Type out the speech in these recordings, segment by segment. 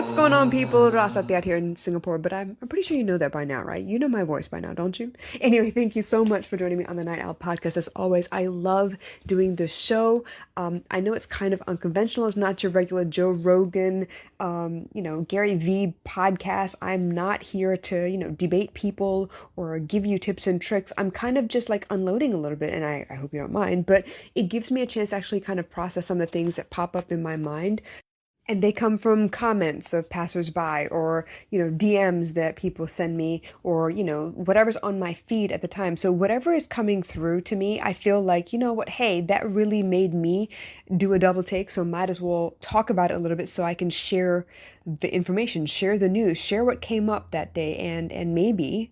What's going on, people? Ras Satyat here in Singapore, but I'm pretty sure you know that by now, right? You know my voice by now, don't you? Anyway, thank you so much for joining me on the Night Owl podcast. As always, I love doing this show. I know it's kind of unconventional. It's not your regular Joe Rogan, Gary Vee podcast. I'm not here to, debate people or give you tips and tricks. I'm kind of just like unloading a little bit, and I hope you don't mind, but it gives me a chance to actually kind of process some of the things that pop up in my mind, and they come from comments of passersby or, DMs that people send me, or, whatever's on my feed at the time. So whatever is coming through to me, I feel like, you know what, hey, that really made me do a double take. So might as well talk about it a little bit so I can share the information, share the news, share what came up that day, and maybe,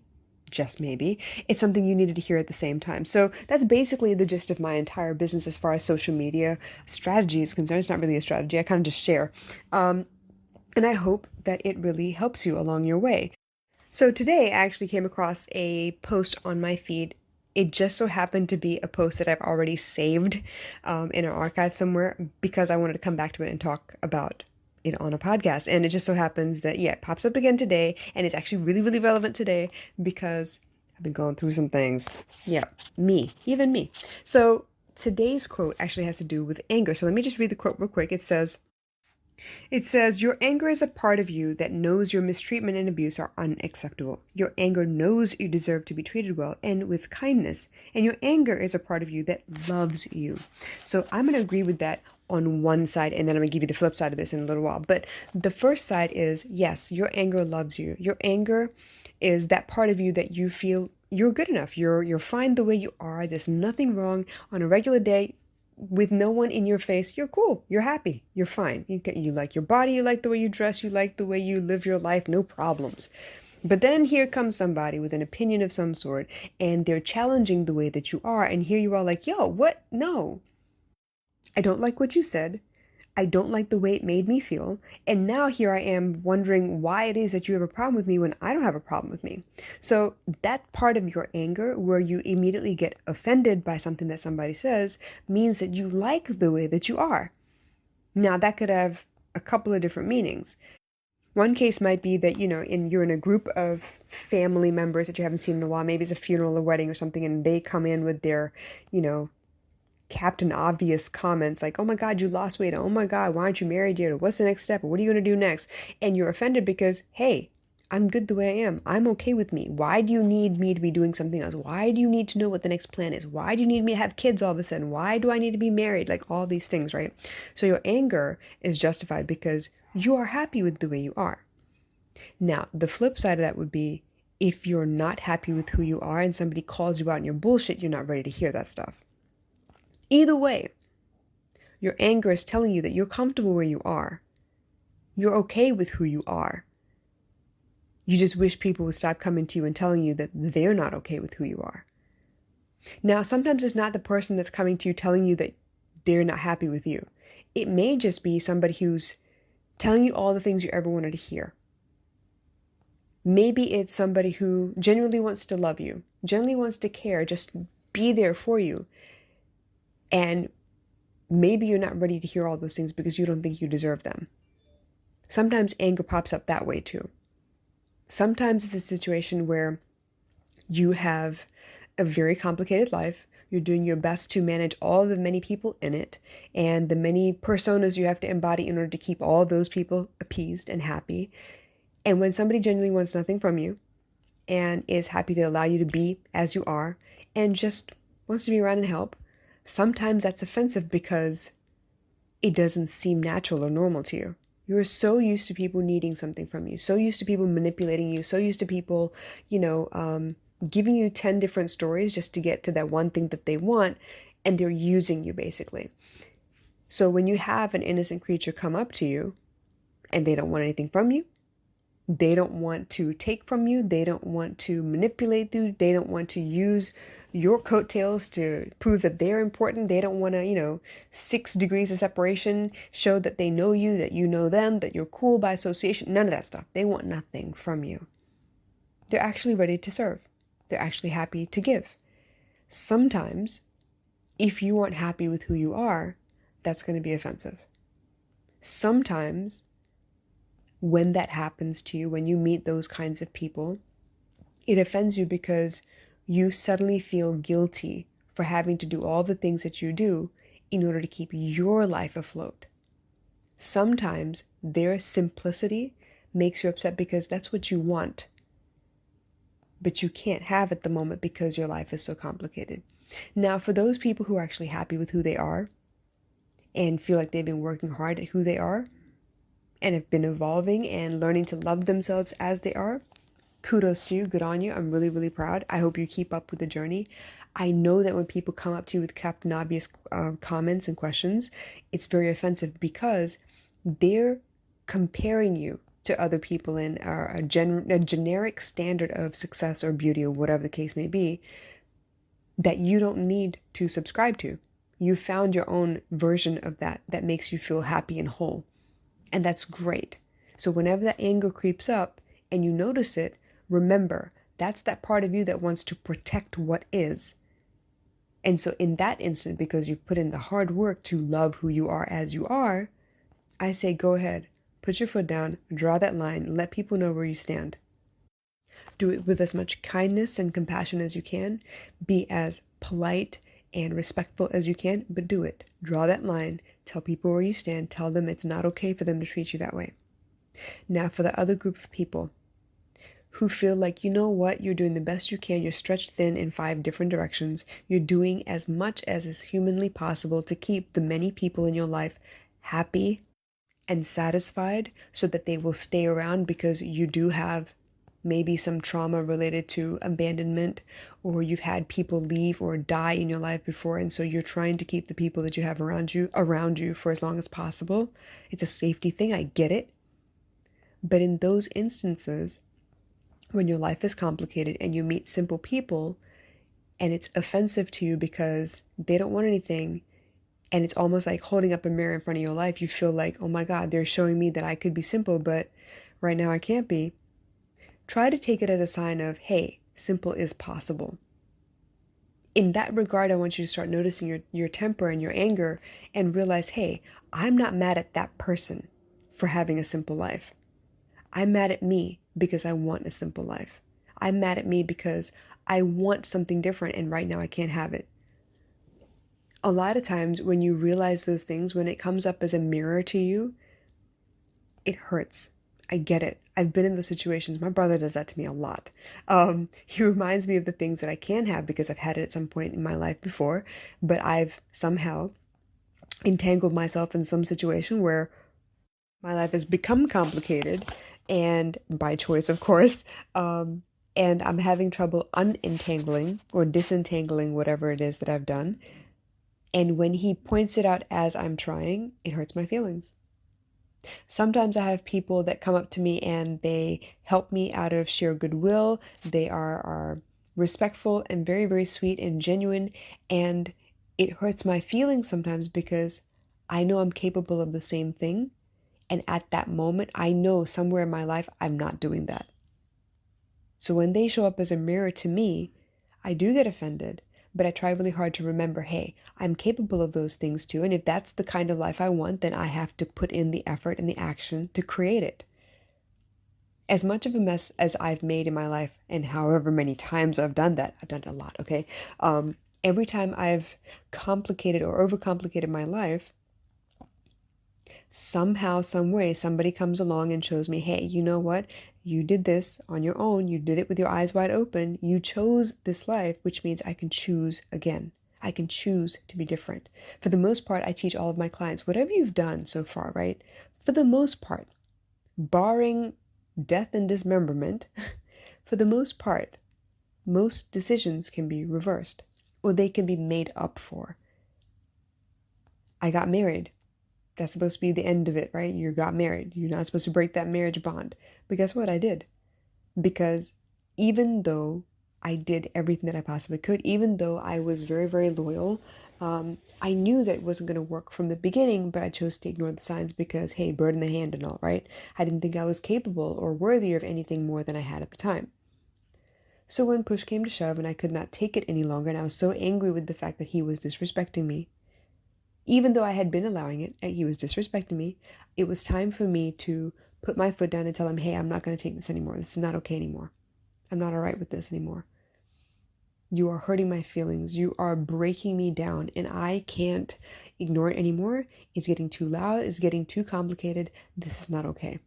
just maybe, it's something you needed to hear at the same time. So that's basically the gist of my entire business as far as social media strategy is concerned. It's not really a strategy, I kind of just share. And I hope that it really helps you along your way. So today I actually came across a post on my feed. It just so happened to be a post that I've already saved in an archive somewhere because I wanted to come back to it and talk about it on a podcast. And it just so happens that, yeah, it pops up again today, and it's actually really, really relevant today because I've been going through some things. Yeah, even me. So today's quote actually has to do with anger. So let me just read the quote real quick. It says, your anger is a part of you that knows your mistreatment and abuse are unacceptable. Your anger knows you deserve to be treated well and with kindness. And your anger is a part of you that loves you. So I'm going to agree with that on one side, and then I'm going to give you the flip side of this in a little while. But the first side is, yes, your anger loves you. Your anger is that part of you that you feel you're good enough. You're fine the way you are. There's nothing wrong. On a regular day, with no one in your face, you're cool, you're happy, you're fine. You like your body, you like the way you dress, you like the way you live your life, no problems. But then here comes somebody with an opinion of some sort, and they're challenging the way that you are, and here you are like, yo, what? No, I don't like what you said. I don't like the way it made me feel. And now here I am wondering why it is that you have a problem with me when I don't have a problem with me. So that part of your anger where you immediately get offended by something that somebody says means that you like the way that you are. Now that could have a couple of different meanings. One case might be that, you're in a group of family members that you haven't seen in a while. Maybe it's a funeral or wedding or something, and they come in with their, Captain Obvious comments like, oh my God, you lost weight. Oh my God, why aren't you married yet? Or what's the next step? Or what are you going to do next? And you're offended because, hey, I'm good the way I am. I'm okay with me. Why do you need me to be doing something else? Why do you need to know what the next plan is? Why do you need me to have kids all of a sudden? Why do I need to be married? Like all these things, right? So your anger is justified because you are happy with the way you are. Now, the flip side of that would be if you're not happy with who you are and somebody calls you out on your bullshit, you're not ready to hear that stuff. Either way, your anger is telling you that you're comfortable where you are. You're okay with who you are. You just wish people would stop coming to you and telling you that they're not okay with who you are. Now, sometimes it's not the person that's coming to you telling you that they're not happy with you. It may just be somebody who's telling you all the things you ever wanted to hear. Maybe it's somebody who genuinely wants to love you, genuinely wants to care, just be there for you. And maybe you're not ready to hear all those things because you don't think you deserve them. Sometimes anger pops up that way too. Sometimes it's a situation where you have a very complicated life. You're doing your best to manage all the many people in it and the many personas you have to embody in order to keep all those people appeased and happy. And when somebody genuinely wants nothing from you and is happy to allow you to be as you are and just wants to be around and help, sometimes that's offensive because it doesn't seem natural or normal to you. You're so used to people needing something from you, so used to people manipulating you, so used to people, giving you 10 different stories just to get to that one thing that they want, and they're using you basically. So when you have an innocent creature come up to you and they don't want anything from you, they don't want to take from you, they don't want to manipulate you, they don't want to use your coattails to prove that they're important, they don't want to, 6 degrees of separation, show that they know you, that you know them, that you're cool by association, none of that stuff. They want nothing from you. They're actually ready to serve. They're actually happy to give. Sometimes, if you aren't happy with who you are, that's going to be offensive. Sometimes when that happens to you, when you meet those kinds of people, it offends you because you suddenly feel guilty for having to do all the things that you do in order to keep your life afloat. Sometimes their simplicity makes you upset because that's what you want, but you can't have at the moment because your life is so complicated. Now, for those people who are actually happy with who they are and feel like they've been working hard at who they are and have been evolving and learning to love themselves as they are, kudos to you, good on you. I'm really, really proud. I hope you keep up with the journey. I know that when people come up to you with Captain Obvious comments and questions, it's very offensive because they're comparing you to other people in a generic standard of success or beauty or whatever the case may be that you don't need to subscribe to. You found your own version of that makes you feel happy and whole. And that's great. So whenever that anger creeps up and you notice it, remember, that's that part of you that wants to protect what is. And so in that instant, because you've put in the hard work to love who you are as you are, I say go ahead, put your foot down, draw that line, let people know where you stand. Do it with as much kindness and compassion as you can. Be as polite and respectful as you can, but do it. Draw that line, tell people where you stand, tell them it's not okay for them to treat you that way. Now for the other group of people who feel like, you know what, you're doing the best you can, you're stretched thin in 5 different directions, you're doing as much as is humanly possible to keep the many people in your life happy and satisfied so that they will stay around because you do have maybe some trauma related to abandonment, or you've had people leave or die in your life before, and so you're trying to keep the people that you have around you for as long as possible. It's a safety thing, I get it. But in those instances, when your life is complicated and you meet simple people and it's offensive to you because they don't want anything, and it's almost like holding up a mirror in front of your life, you feel like, oh my God, they're showing me that I could be simple, but right now I can't be. Try to take it as a sign of, hey, simple is possible. In that regard, I want you to start noticing your temper and your anger and realize, hey, I'm not mad at that person for having a simple life. I'm mad at me because I want a simple life. I'm mad at me because I want something different and right now I can't have it. A lot of times when you realize those things, when it comes up as a mirror to you, it hurts. I get it. I've been in those situations. My brother does that to me a lot. He reminds me of the things that I can have because I've had it at some point in my life before, but I've somehow entangled myself in some situation where my life has become complicated, and by choice, of course, and I'm having trouble unentangling or disentangling whatever it is that I've done. And when he points it out as I'm trying, it hurts my feelings. Sometimes I have people that come up to me and they help me out of sheer goodwill. They are respectful and very, very sweet and genuine. And it hurts my feelings sometimes because I know I'm capable of the same thing. And at that moment, I know somewhere in my life, I'm not doing that. So when they show up as a mirror to me, I do get offended, but I try really hard to remember, hey, I'm capable of those things too. And if that's the kind of life I want, then I have to put in the effort and the action to create it. As much of a mess as I've made in my life, and however many times I've done that, I've done it a lot, okay? Every time I've complicated or overcomplicated my life, somehow, some way, somebody comes along and shows me, hey, you know what? You did this on your own. You did it with your eyes wide open. You chose this life, which means I can choose again. I can choose to be different. For the most part, I teach all of my clients, whatever you've done so far, right? For the most part, barring death and dismemberment, for the most part, most decisions can be reversed or they can be made up for. I got married. That's supposed to be the end of it, right? You got married. You're not supposed to break that marriage bond. But guess what? I did. Because even though I did everything that I possibly could, even though I was very, very loyal, I knew that it wasn't going to work from the beginning, but I chose to ignore the signs because, hey, bird in the hand and all, right? I didn't think I was capable or worthy of anything more than I had at the time. So when push came to shove and I could not take it any longer, and I was so angry with the fact that he was disrespecting me, even though I had been allowing it, he was disrespecting me, it was time for me to put my foot down and tell him, hey, I'm not going to take this anymore. This is not okay anymore. I'm not all right with this anymore. You are hurting my feelings. You are breaking me down, and I can't ignore it anymore. It's getting too loud. It's getting too complicated. This is not okay.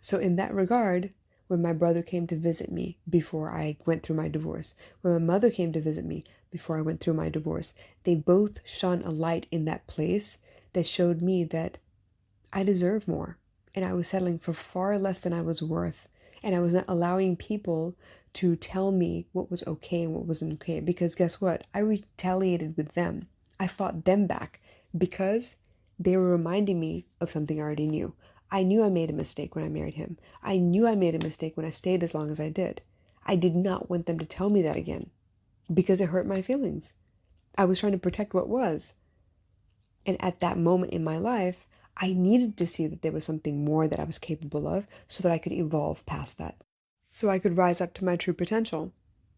So in that regard, when my brother came to visit me before I went through my divorce, when my mother came to visit me before I went through my divorce, they both shone a light in that place that showed me that I deserve more, and I was settling for far less than I was worth, and I was not allowing people to tell me what was okay and what wasn't okay, because guess what? I retaliated with them. I fought them back because they were reminding me of something I already knew. I knew I made a mistake when I married him. I knew I made a mistake when I stayed as long as I did. I did not want them to tell me that again because it hurt my feelings. I was trying to protect what was. And at that moment in my life, I needed to see that there was something more that I was capable of so that I could evolve past that, so I could rise up to my true potential.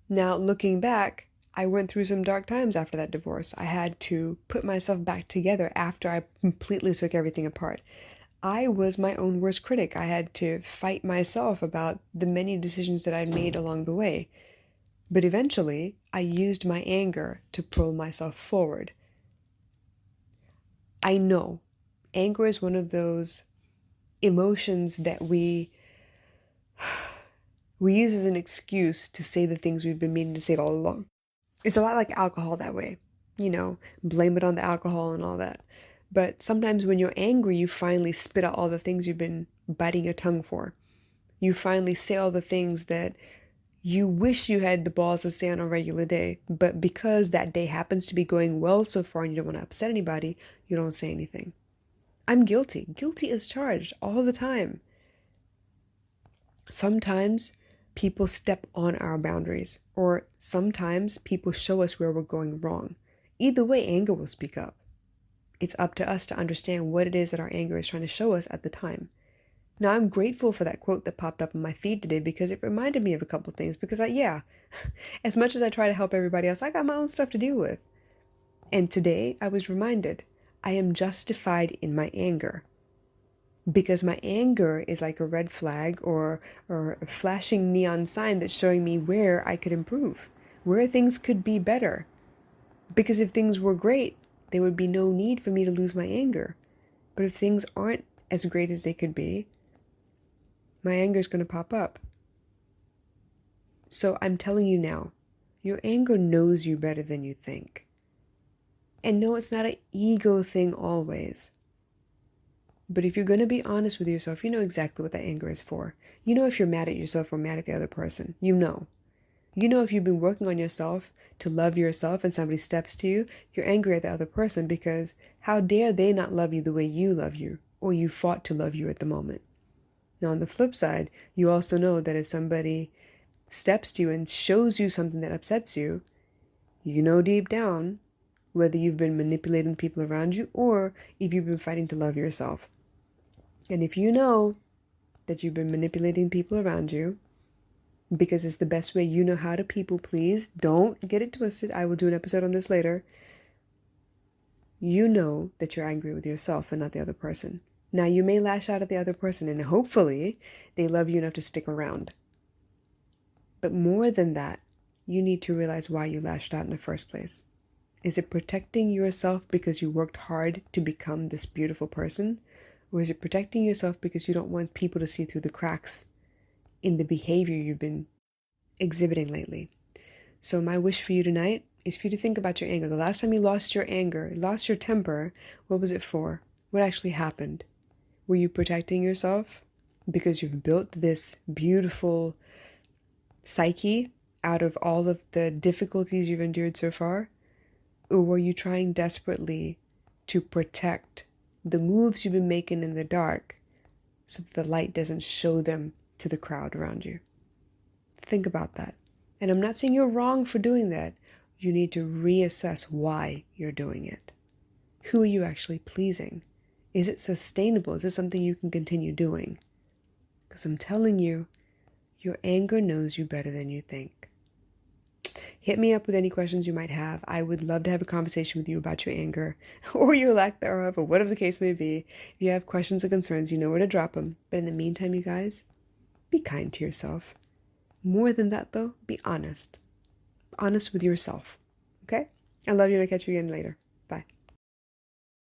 Now, looking back, I went through some dark times after that divorce. I had to put myself back together after I completely took everything apart. I was my own worst critic. I had to fight myself about the many decisions that I'd made along the way. But eventually, I used my anger to pull myself forward. I know anger is one of those emotions that we use as an excuse to say the things we've been meaning to say all along. It's a lot like alcohol that way, blame it on the alcohol and all that. But sometimes when you're angry, you finally spit out all the things you've been biting your tongue for. You finally say all the things that you wish you had the balls to say on a regular day, but because that day happens to be going well so far and you don't want to upset anybody, you don't say anything. I'm guilty. Guilty as charged all the time. Sometimes people step on our boundaries, or sometimes people show us where we're going wrong. Either way, anger will speak up. It's up to us to understand what it is that our anger is trying to show us at the time. Now, I'm grateful for that quote that popped up on my feed today because it reminded me of a couple things. Because as much as I try to help everybody else, I got my own stuff to deal with. And today I was reminded I am justified in my anger. Because my anger is like a red flag or a flashing neon sign that's showing me where I could improve, where things could be better. Because if things were great, there would be no need for me to lose my anger. But if things aren't as great as they could be, my anger is going to pop up. So I'm telling you now, your anger knows you better than you think. And no, it's not an ego thing always. But if you're going to be honest with yourself, you know exactly what that anger is for. You know if you're mad at yourself or mad at the other person. You know. You know if you've been working on yourself to love yourself and somebody steps to you, you're angry at the other person because how dare they not love you the way you love you, or you fought to love you at the moment. Now on the flip side, you also know that if somebody steps to you and shows you something that upsets you, you know deep down whether you've been manipulating people around you or if you've been fighting to love yourself. And if you know that you've been manipulating people around you because it's the best way you know how to people please, don't get it twisted. I will do an episode on this later. You know that you're angry with yourself and not the other person. Now you may lash out at the other person and hopefully they love you enough to stick around. But more than that, you need to realize why you lashed out in the first place. Is it protecting yourself because you worked hard to become this beautiful person? Or is it protecting yourself because you don't want people to see through the cracks in the behavior you've been exhibiting lately? So my wish for you tonight is for you to think about your anger. The last time you lost your anger, lost your temper, what was it for? What actually happened? Were you protecting yourself because you've built this beautiful psyche out of all of the difficulties you've endured so far? Or were you trying desperately to protect the moves you've been making in the dark so that the light doesn't show them to the crowd around you? Think about that. And I'm not saying you're wrong for doing that. You need to reassess why you're doing it. Who are you actually pleasing? Is it sustainable? Is this something you can continue doing? Because I'm telling you, your anger knows you better than you think. Hit me up with any questions you might have. I would love to have a conversation with you about your anger or your lack thereof, or whatever the case may be. If you have questions or concerns, you know where to drop them. But in the meantime, you guys, be kind to yourself. More than that, though, be honest. Honest with yourself. Okay? I love you, and I'll catch you again later. Bye.